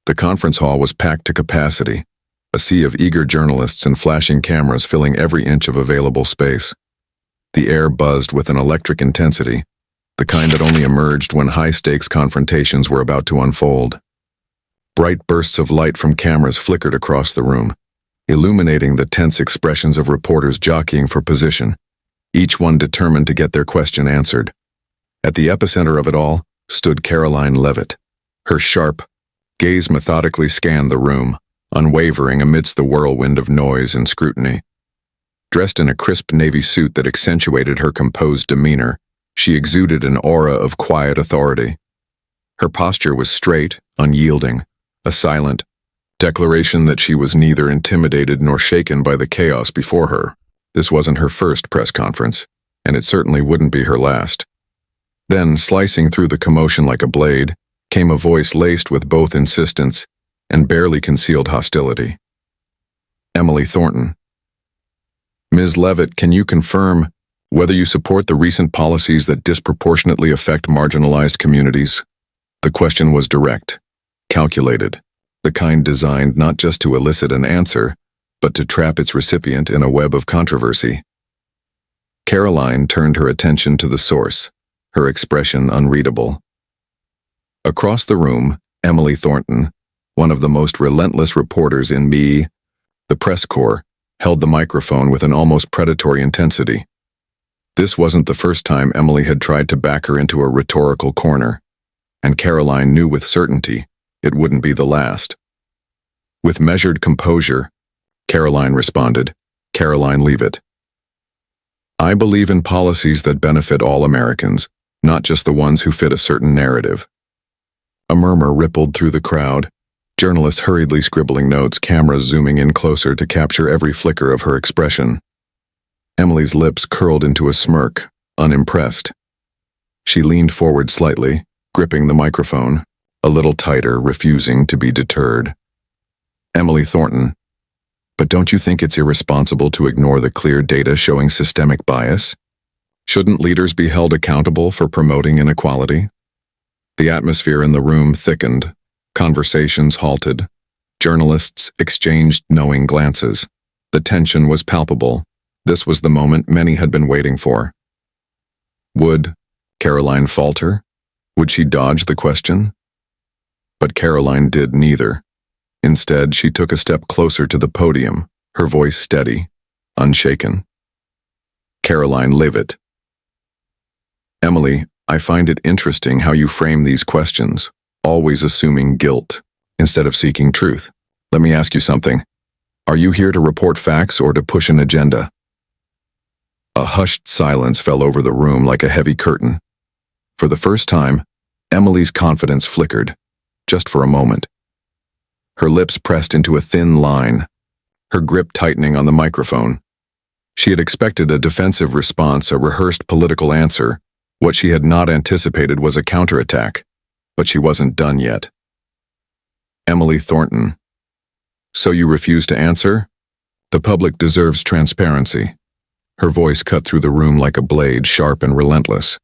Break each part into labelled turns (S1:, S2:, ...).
S1: The conference hall was packed to capacity, a sea of eager journalists and flashing cameras filling every inch of available space. The air buzzed with an electric intensity, the kind that only emerged when high-stakes confrontations were about to unfold. Bright bursts of light from cameras flickered across the room, illuminating the tense expressions of reporters jockeying for position, each one determined to get their question answered. At the epicenter of it all stood Caroline Leavitt. Her sharp gaze methodically scanned the room, unwavering amidst the whirlwind of noise and scrutiny. Dressed in a crisp navy suit that accentuated her composed demeanor, she exuded an aura of quiet authority. Her posture was straight, unyielding, a silent declaration that she was neither intimidated nor shaken by the chaos before her. This wasn't her first press conference, and it certainly wouldn't be her last. Then, slicing through the commotion like a blade, came a voice laced with both insistence and barely concealed hostility. Emily Thornton. Ms. Leavitt, can you confirm whether you support the recent policies that disproportionately affect marginalized communities? The question was direct, calculated, the kind designed not just to elicit an answer, but to trap its recipient in a web of controversy. Caroline turned her attention to the source, her expression unreadable. Across the room, Emily Thornton, one of the most relentless reporters in the press corps, held the microphone with an almost predatory intensity. This wasn't the first time Emily had tried to back her into a rhetorical corner, and Caroline knew with certainty it wouldn't be the last. With measured composure, Caroline responded, Caroline Leavitt. I believe in policies that benefit all Americans, not just the ones who fit a certain narrative. A murmur rippled through the crowd, journalists hurriedly scribbling notes, cameras zooming in closer to capture every flicker of her expression. Emily's lips curled into a smirk, unimpressed. She leaned forward slightly, gripping the microphone, a little tighter, refusing to be deterred. Emily Thornton, but don't you think it's irresponsible to ignore the clear data showing systemic bias? Shouldn't leaders be held accountable for promoting inequality? The atmosphere in the room thickened, conversations halted, journalists exchanged knowing glances. The tension was palpable. This was the moment many had been waiting for. Would Caroline falter? Would she dodge the question? But Caroline did neither. Instead, she took a step closer to the podium, her voice steady, unshaken. Caroline Leavitt. Emily, I find it interesting how you frame these questions, always assuming guilt, instead of seeking truth. Let me ask you something. Are you here to report facts or to push an agenda? A hushed silence fell over the room like a heavy curtain. For the first time, Emily's confidence flickered, just for a moment. Her lips pressed into a thin line, her grip tightening on the microphone. She had expected a defensive response, a rehearsed political answer. What she had not anticipated was a counterattack, but she wasn't done yet. Emily Thornton. So you refuse to answer? The public deserves transparency. Her voice cut through the room like a blade, sharp and relentless.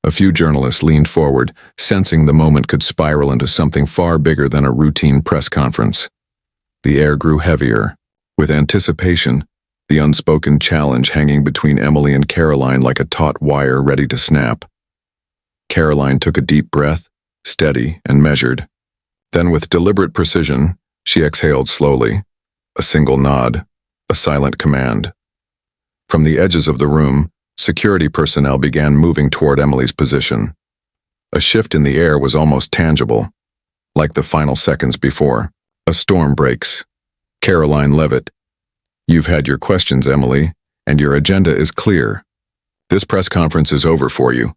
S1: A few journalists leaned forward, sensing the moment could spiral into something far bigger than a routine press conference. The air grew heavier, with anticipation, the unspoken challenge hanging between Emily and Caroline like a taut wire ready to snap. Caroline took a deep breath, steady and measured. Then with deliberate precision, she exhaled slowly. A single nod, a silent command. From the edges of the room, security personnel began moving toward Emily's position. A shift in the air was almost tangible, like the final seconds before. A storm breaks. Caroline Leavitt. You've had your questions, Emily, and your agenda is clear. This press conference is over for you.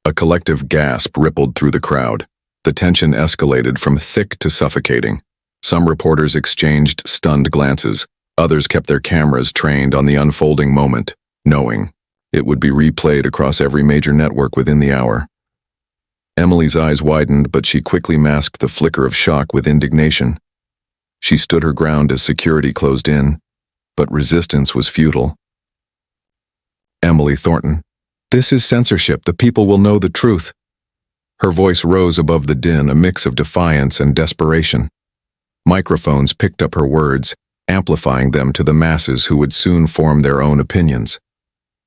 S1: A collective gasp rippled through the crowd. The tension escalated from thick to suffocating. Some reporters exchanged stunned glances. Others kept their cameras trained on the unfolding moment, knowing it would be replayed across every major network within the hour. Emily's eyes widened, but she quickly masked the flicker of shock with indignation. She stood her ground as security closed in, but resistance was futile. Emily Thornton. This is censorship. The people will know the truth. Her voice rose above the din, a mix of defiance and desperation. Microphones picked up her words, amplifying them to the masses who would soon form their own opinions.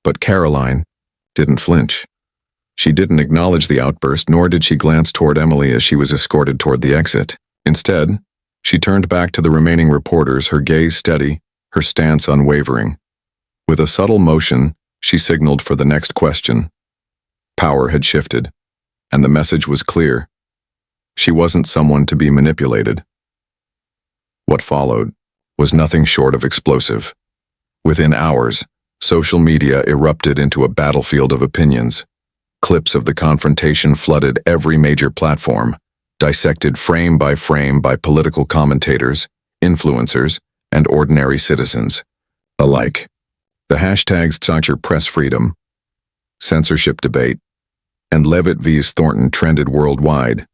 S1: But Caroline didn't flinch. She didn't acknowledge the outburst, nor did she glance toward Emily as she was escorted toward the exit. Instead, she turned back to the remaining reporters, her gaze steady, her stance unwavering. With a subtle motion, she signaled for the next question. Power had shifted, and the message was clear. She wasn't someone to be manipulated. What followed was nothing short of explosive. Within hours, social media erupted into a battlefield of opinions. Clips of the confrontation flooded every major platform, dissected frame by political commentators, influencers, and ordinary citizens alike. The hashtags censure press freedom, censorship debate, and Levitt vs. Thornton trended worldwide.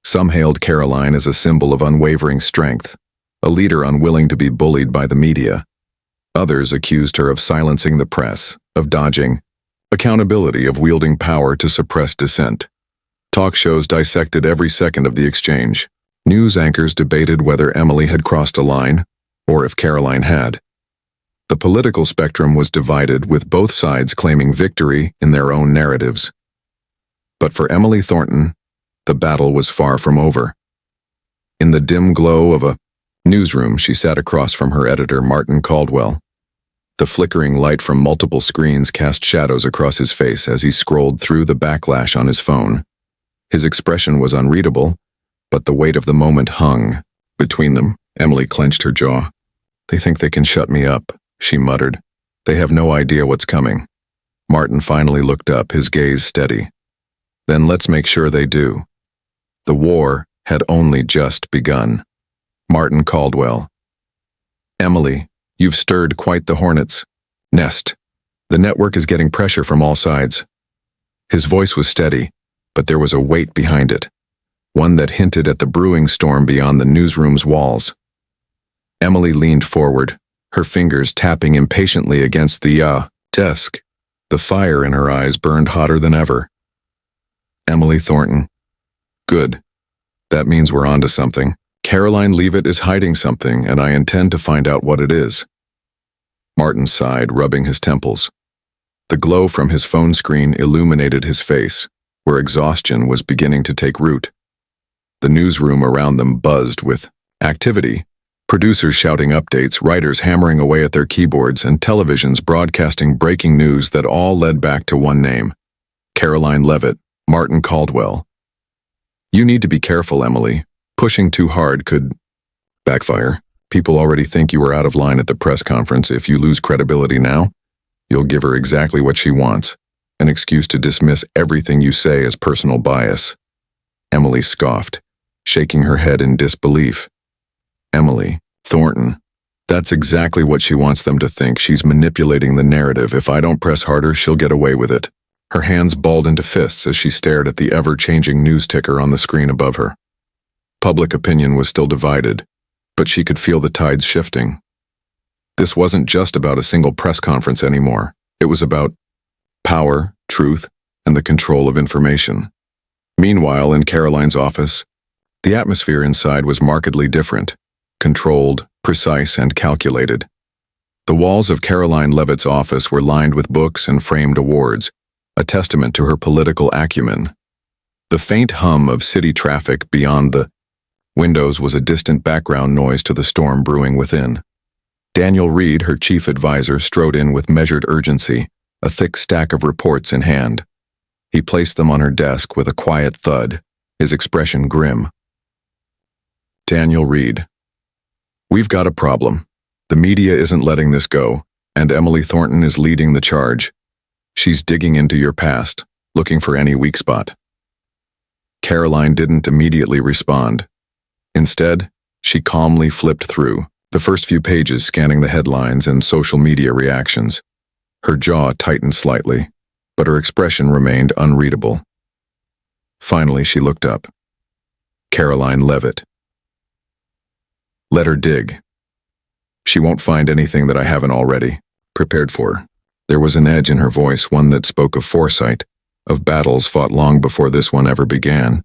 S1: Some hailed Caroline as a symbol of unwavering strength, a leader unwilling to be bullied by the media. Others accused her of silencing the press, of dodging accountability, of wielding power to suppress dissent. Talk shows dissected every second of the exchange. News anchors debated whether Emily had crossed a line, or if Caroline had. The political spectrum was divided, with both sides claiming victory in their own narratives. But for Emily Thornton, the battle was far from over. In the dim glow of a newsroom, she sat across from her editor, Martin Caldwell. The flickering light from multiple screens cast shadows across his face as he scrolled through the backlash on his phone. His expression was unreadable, but the weight of the moment hung between them. Emily clenched her jaw. "They think they can shut me up," she muttered. "They have no idea what's coming." Martin finally looked up, his gaze steady. "Then let's make sure they do." The war had only just begun. Martin Caldwell. "Emily, you've stirred quite the hornet's nest. The network is getting pressure from all sides." His voice was steady, but there was a weight behind it, one that hinted at the brewing storm beyond the newsroom's walls. Emily leaned forward, her fingers tapping impatiently against the desk. The fire in her eyes burned hotter than ever. "Emily Thornton. Good. That means we're onto something. Caroline Leavitt is hiding something, and I intend to find out what it is." Martin sighed, rubbing his temples. The glow from his phone screen illuminated his face, where exhaustion was beginning to take root. The newsroom around them buzzed with activity, producers shouting updates, writers hammering away at their keyboards, and televisions broadcasting breaking news that all led back to one name: Caroline Leavitt, Martin Caldwell. "You need to be careful, Emily. Pushing too hard could backfire. People already think you were out of line at the press conference. If you lose credibility now, you'll give her exactly what she wants, an excuse to dismiss everything you say as personal bias." Emily scoffed, shaking her head in disbelief. "Emily Thornton, that's exactly what she wants them to think. She's manipulating the narrative. If I don't press harder, she'll get away with it." Her hands balled into fists as she stared at the ever-changing news ticker on the screen above her. Public opinion was still divided, but she could feel the tides shifting. This wasn't just about a single press conference anymore. It was about power, truth, and the control of information. Meanwhile, in Caroline's office, the atmosphere inside was markedly different, controlled, precise, and calculated. The walls of Caroline Leavitt's office were lined with books and framed awards, a testament to her political acumen. The faint hum of city traffic beyond the windows was a distant background noise to the storm brewing within. Daniel Reed, her chief advisor, strode in with measured urgency, a thick stack of reports in hand. He placed them on her desk with a quiet thud, his expression grim. "Daniel Reed, we've got a problem. The media isn't letting this go, and Emily Thornton is leading the charge. She's digging into your past, looking for any weak spot." Caroline didn't immediately respond. Instead, she calmly flipped through the first few pages, scanning the headlines and social media reactions. Her jaw tightened slightly, but her expression remained unreadable. Finally, she looked up. Caroline Leavitt. "Let her dig. She won't find anything that I haven't already prepared for." There was an edge in her voice, one that spoke of foresight, of battles fought long before this one ever began.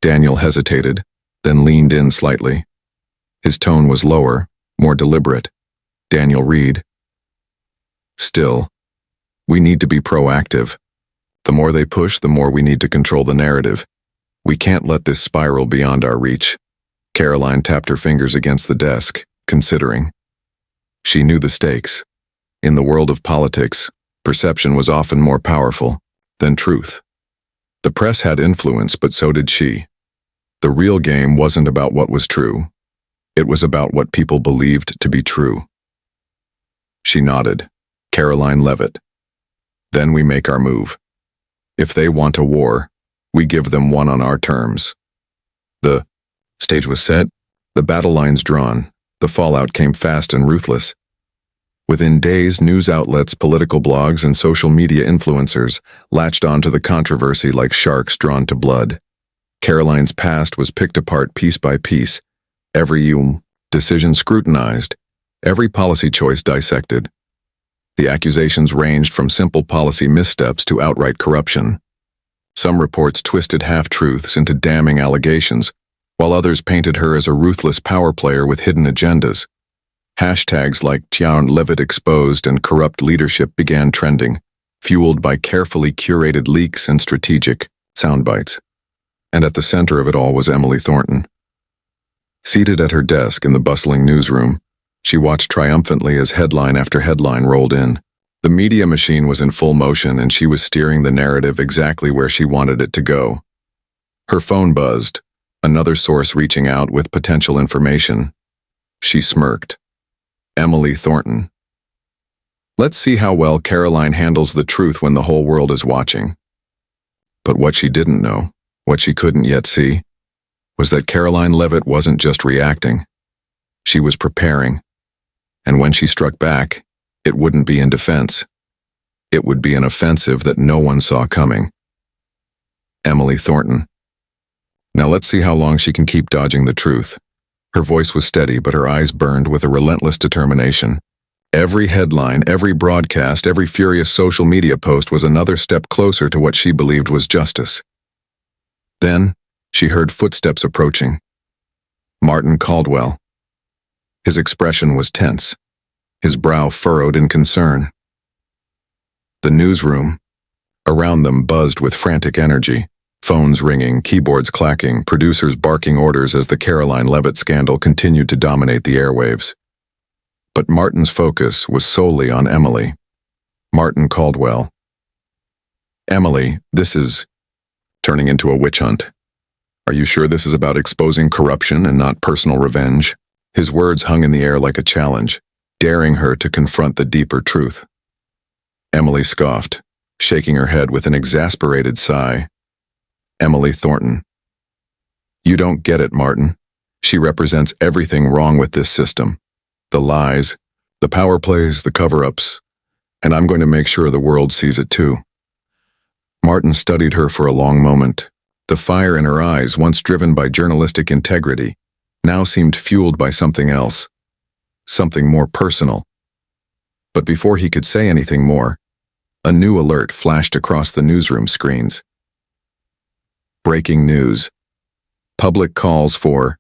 S1: Daniel hesitated, then leaned in slightly, His tone was lower, more deliberate. Daniel Reed. Still, we need to be proactive. The more they push, the more we need to control the narrative. We can't let this spiral beyond our reach. Caroline tapped her fingers against the desk, considering. She knew the stakes. In the world of politics, perception was often more powerful than truth. The press had influence, but so did she. The real game wasn't about what was true. It was about what people believed to be true. She nodded. Caroline Levitt. Then we make our move. If they want a war, we give them one on our terms. The stage was set, the battle lines drawn, the fallout came fast and ruthless. Within days, news outlets, political blogs, and social media influencers latched onto the controversy like sharks drawn to blood. Caroline's past was picked apart piece by piece, every decision scrutinized, every policy choice dissected. The accusations ranged from simple policy missteps to outright corruption. Some reports twisted half-truths into damning allegations, while others painted her as a ruthless power player with hidden agendas. Hashtags like Caroline Levitt exposed and corrupt leadership began trending, fueled by carefully curated leaks and strategic soundbites. And at the center of it all was Emily Thornton. Seated at her desk in the bustling newsroom, she watched triumphantly as headline after headline rolled in. The media machine was in full motion, and she was steering the narrative exactly where she wanted it to go. Her phone buzzed, another source reaching out with potential information. She smirked. Emily Thornton. Let's see how well Caroline handles the truth when the whole world is watching. But what she didn't know, what she couldn't yet see, was that Caroline Levitt wasn't just reacting. She was preparing. And when she struck back, it wouldn't be in defense. It would be an offensive that no one saw coming. Emily Thornton. Now let's see how long she can keep dodging the truth. Her voice was steady, but her eyes burned with a relentless determination. Every headline, every broadcast, every furious social media post was another step closer to what she believed was justice. Then, she heard footsteps approaching. Martin Caldwell. His expression was tense, his brow furrowed in concern. The newsroom, around them, buzzed with frantic energy. Phones ringing, keyboards clacking, producers barking orders as the Caroline Levitt scandal continued to dominate the airwaves. But Martin's focus was solely on Emily. Martin Caldwell. Emily, this is turning into a witch hunt. Are you sure this is about exposing corruption and not personal revenge? His words hung in the air like a challenge, daring her to confront the deeper truth. Emily scoffed, shaking her head with an exasperated sigh. Emily Thornton. You don't get it, Martin. She represents everything wrong with this system. The lies, the power plays, the cover-ups, and I'm going to make sure the world sees it too. Martin studied her for a long moment. The fire in her eyes, once driven by journalistic integrity, now seemed fueled by something else, something more personal. But before he could say anything more, a new alert flashed across the newsroom screens. Breaking news. Public calls for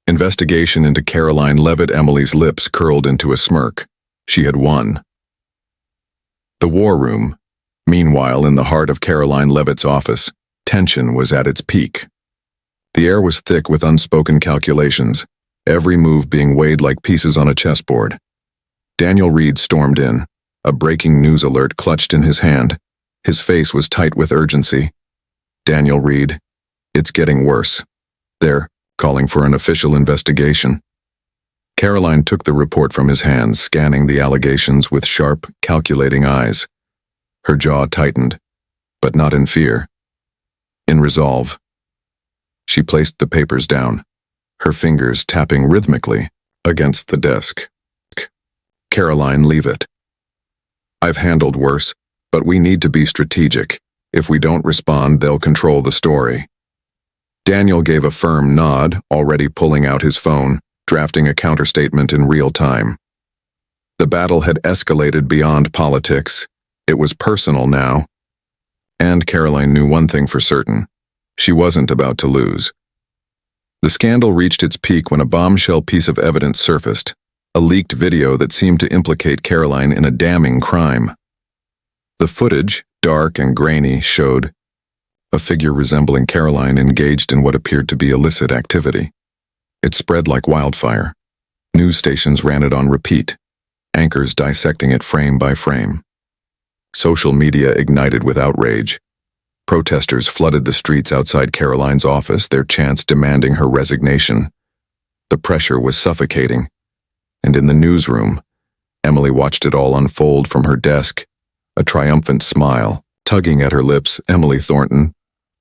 S1: investigation into Caroline Levitt. Emily's lips curled into a smirk. She had won. The war room. Meanwhile, in the heart of Caroline Levitt's office, tension was at its peak. The air was thick with unspoken calculations, every move being weighed like pieces on a chessboard. Daniel Reed stormed in, a breaking news alert clutched in his hand. His face was tight with urgency. Daniel Reed, it's getting worse. They're calling for an official investigation. Caroline took the report from his hands, scanning the allegations with sharp, calculating eyes. Her jaw tightened, but not in fear. In resolve. She placed the papers down, her fingers tapping rhythmically against the desk. Caroline Levitt. I've handled worse, but we need to be strategic. If we don't respond, they'll control the story. Daniel gave a firm nod, already pulling out his phone, drafting a counterstatement in real time. The battle had escalated beyond politics. It was personal now. And Caroline knew one thing for certain. She wasn't about to lose. The scandal reached its peak when a bombshell piece of evidence surfaced, a leaked video that seemed to implicate Caroline in a damning crime. The footage, dark and grainy, showed a figure resembling Caroline engaged in what appeared to be illicit activity. It spread like wildfire. News stations ran it on repeat, anchors dissecting it frame by frame. Social media ignited with outrage. Protesters flooded the streets outside Caroline's office, their chants demanding her resignation. The pressure was suffocating, and in the newsroom, Emily watched it all unfold from her desk, a triumphant smile tugging at her lips. Emily Thornton,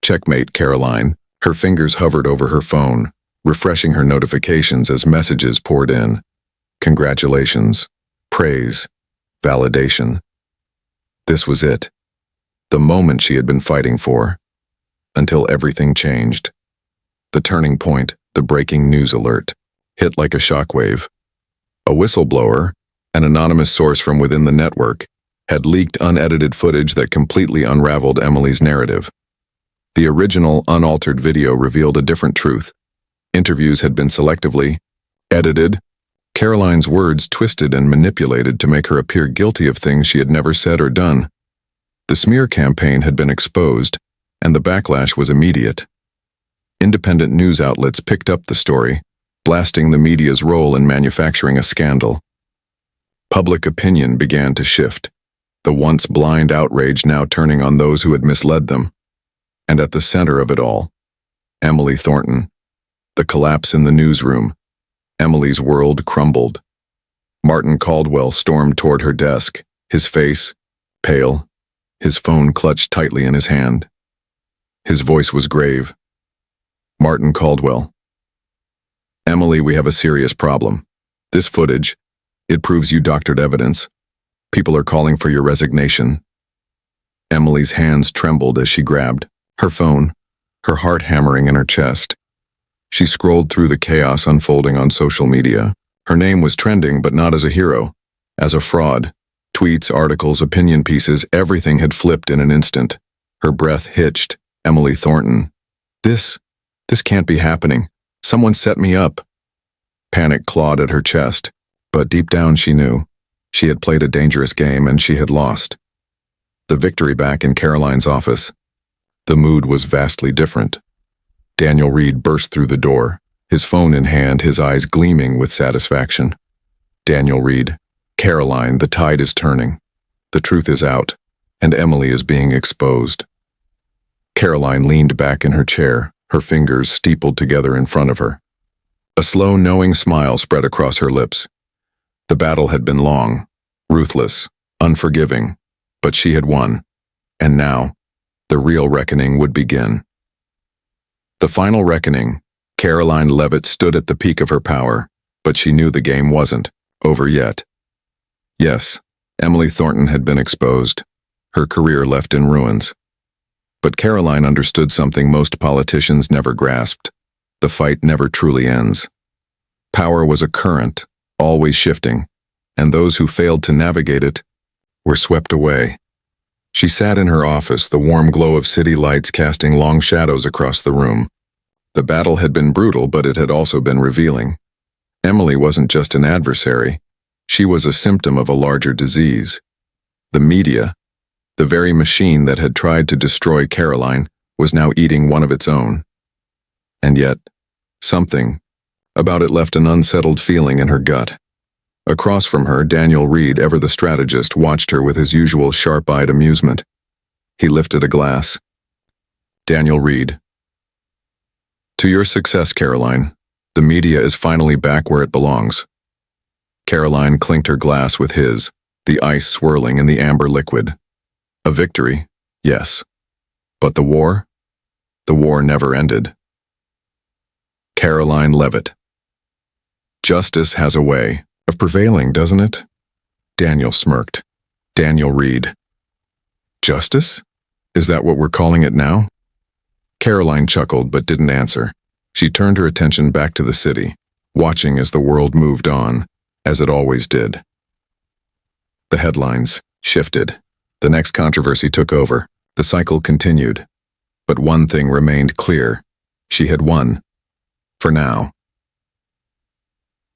S1: checkmate Caroline. Her fingers hovered over her phone, refreshing her notifications as messages poured in. Congratulations, praise, validation. This was it, the moment she had been fighting for, until everything changed. The turning point, the breaking news alert, hit like a shockwave. A whistleblower, an anonymous source from within the network, had leaked unedited footage that completely unraveled Emily's narrative. The original, unaltered video revealed a different truth. Interviews had been selectively edited, Caroline's words twisted and manipulated to make her appear guilty of things she had never said or done. The smear campaign had been exposed, and the backlash was immediate. Independent news outlets picked up the story, blasting the media's role in manufacturing a scandal. Public opinion began to shift, the once blind outrage now turning on those who had misled them. And at the center of it all, Emily Thornton. The collapse in the newsroom. Emily's world crumbled. Martin Caldwell stormed toward her desk, his face pale, his phone clutched tightly in his hand. His voice was grave. Martin Caldwell. Emily, we have a serious problem. This footage, it proves you doctored evidence. People are calling for your resignation. Emily's hands trembled as she grabbed her phone, her heart hammering in her chest. She scrolled through the chaos unfolding on social media. Her name was trending, but not as a hero, as a fraud. Tweets, articles, opinion pieces, everything had flipped in an instant. Her breath hitched. Emily Thornton. This can't be happening. Someone set me up. Panic clawed at her chest, but deep down she knew. She had played a dangerous game and she had lost. The victory back in Caroline's office. The mood was vastly different. Daniel Reed burst through the door, his phone in hand, his eyes gleaming with satisfaction. Daniel Reed. Caroline, the tide is turning. The truth is out, and Emily is being exposed. Caroline leaned back in her chair, her fingers steepled together in front of her. A slow, knowing smile spread across her lips. The battle had been long, ruthless, unforgiving, but she had won. And now, the real reckoning would begin. The final reckoning. Caroline Levitt stood at the peak of her power, but she knew the game wasn't over yet. Yes, Emily Thornton had been exposed, her career left in ruins. But Caroline understood something most politicians never grasped. The fight never truly ends. Power was a current, always shifting, and those who failed to navigate it were swept away. She sat in her office, the warm glow of city lights casting long shadows across the room. The battle had been brutal, but it had also been revealing. Emily wasn't just an adversary. She was a symptom of a larger disease. The media, the very machine that had tried to destroy Caroline, was now eating one of its own. And yet, something about it left an unsettled feeling in her gut. Across from her, Daniel Reed, ever the strategist, watched her with his usual sharp-eyed amusement. He lifted a glass. Daniel Reed. To your success, Caroline. The media is finally back where it belongs. Caroline clinked her glass with his, the ice swirling in the amber liquid. A victory, yes. But the war? The war never ended. Caroline Levitt. Justice has a way of prevailing, doesn't it? Daniel smirked. Daniel Reed. Justice? Is that what we're calling it now? Caroline chuckled but didn't answer. She turned her attention back to the city, watching as the world moved on, as it always did. The headlines shifted. The next controversy took over. The cycle continued. But one thing remained clear. She had won. For now.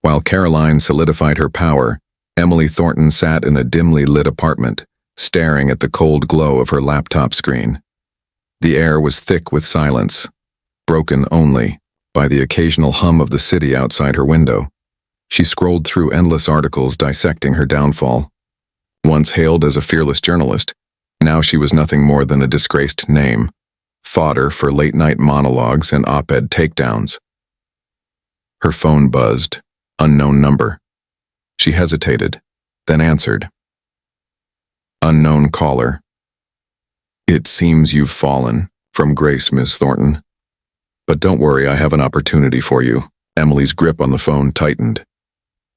S1: While Caroline solidified her power, Emily Thornton sat in a dimly lit apartment, staring at the cold glow of her laptop screen. The air was thick with silence, broken only by the occasional hum of the city outside her window. She scrolled through endless articles dissecting her downfall. Once hailed as a fearless journalist, now she was nothing more than a disgraced name, fodder for late-night monologues and op-ed takedowns. Her phone buzzed. Unknown number. She hesitated, then answered. Unknown caller. It seems you've fallen, from Grace, Miss Thornton. But don't worry, I have an opportunity for you. Emily's grip on the phone tightened.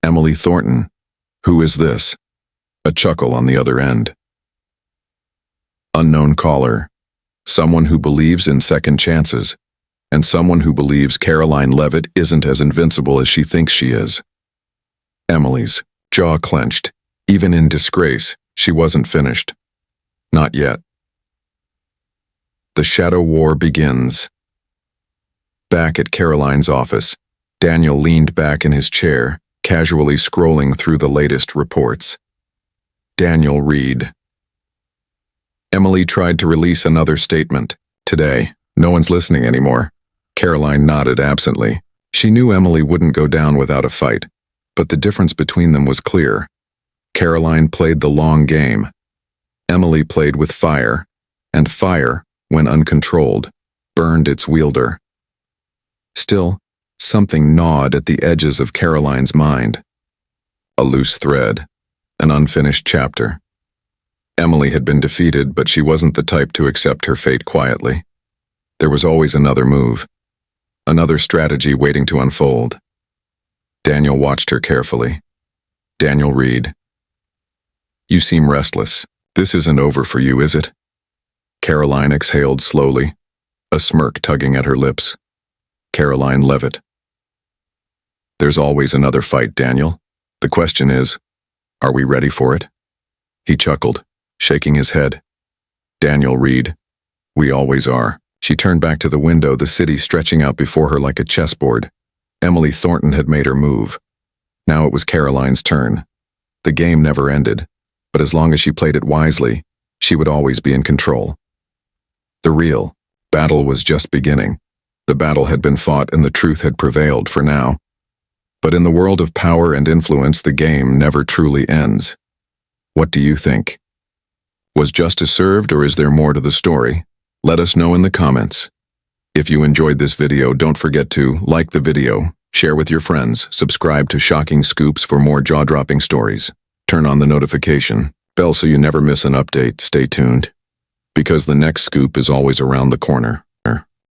S1: Emily Thornton. Who is this? A chuckle on the other end. Unknown caller. Someone who believes in second chances, and someone who believes Caroline Levitt isn't as invincible as she thinks she is. Emily's jaw clenched. Even in disgrace, she wasn't finished. Not yet. The shadow war begins. Back at Caroline's office, Daniel leaned back in his chair, casually scrolling through the latest reports. Daniel read. Emily tried to release another statement. Today, no one's listening anymore. Caroline nodded absently. She knew Emily wouldn't go down without a fight, but the difference between them was clear. Caroline played the long game. Emily played with fire, and fire, when uncontrolled, burned its wielder. Still, something gnawed at the edges of Caroline's mind. A loose thread, an unfinished chapter. Emily had been defeated, but she wasn't the type to accept her fate quietly. There was always another move, another strategy waiting to unfold. Daniel watched her carefully. Daniel read. You seem restless. This isn't over for you, is it? Caroline exhaled slowly, a smirk tugging at her lips. Caroline Levitt. There's always another fight, Daniel. The question is, are we ready for it? He chuckled, shaking his head. Daniel read. We always are. She turned back to the window, the city stretching out before her like a chessboard. Emily Thornton had made her move. Now it was Caroline's turn. The game never ended, but as long as she played it wisely, she would always be in control. The real battle was just beginning. The battle had been fought and the truth had prevailed for now. But in the world of power and influence, the game never truly ends. What do you think? Was justice served, or is there more to the story? Let us know in the comments. If you enjoyed this video, don't forget to like the video, share with your friends, subscribe to Shocking Scoops for more jaw-dropping stories. Turn on the notification bell so you never miss an update. Stay tuned, because the next scoop is always around the corner.